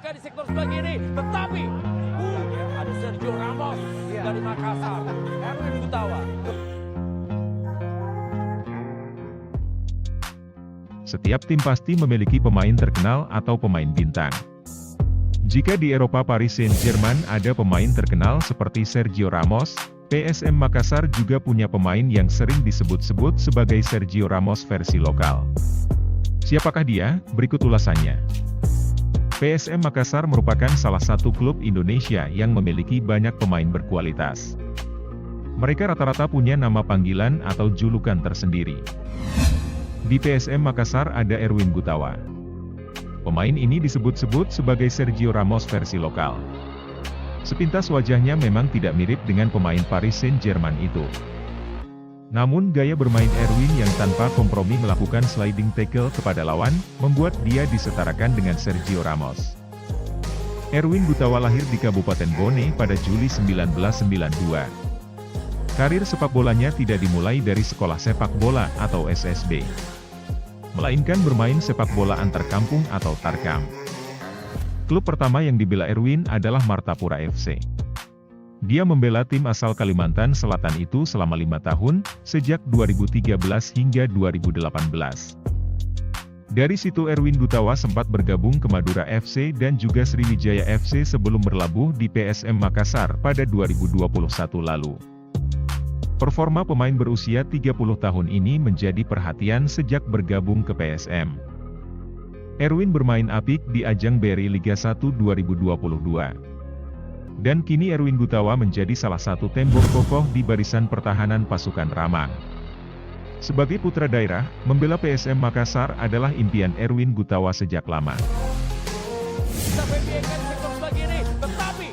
dimainkan di sektor sebelah kiri, tetapi ada Sergio Ramos dari Makassar, Erwin Gutawa. Setiap tim pasti memiliki pemain terkenal atau pemain bintang. Jika di Eropa Paris Saint-Germain ada pemain terkenal seperti Sergio Ramos, PSM Makassar juga punya pemain yang sering disebut-sebut sebagai Sergio Ramos versi lokal. Siapakah dia? Berikut ulasannya. PSM Makassar merupakan salah satu klub Indonesia yang memiliki banyak pemain berkualitas. Mereka rata-rata punya nama panggilan atau julukan tersendiri. Di PSM Makassar ada Erwin Gutawa. Pemain ini disebut-sebut sebagai Sergio Ramos versi lokal. Sepintas wajahnya memang tidak mirip dengan pemain Paris Saint-Germain itu. Namun gaya bermain Erwin yang tanpa kompromi melakukan sliding tackle kepada lawan, membuat dia disetarakan dengan Sergio Ramos. Erwin Gutawa lahir di Kabupaten Bone pada Juli 1992. Karir sepak bolanya tidak dimulai dari sekolah sepak bola atau SSB, melainkan bermain sepak bola antar kampung atau Tarkam. Klub pertama yang dibela Erwin adalah Martapura FC. Dia membela tim asal Kalimantan Selatan itu selama 5 tahun, sejak 2013 hingga 2018. Dari situ Erwin Gutawa sempat bergabung ke Madura FC dan juga Sriwijaya FC sebelum berlabuh di PSM Makassar pada 2021 lalu. Performa pemain berusia 30 tahun ini menjadi perhatian sejak bergabung ke PSM. Erwin bermain apik di ajang BRI Liga 1 2022. Dan kini Erwin Gutawa menjadi salah satu tembok kokoh di barisan pertahanan pasukan Ramang. Sebagai putra daerah, membela PSM Makassar adalah impian Erwin Gutawa sejak lama. Sampai diikat di sektor sebelah kiri, tetapi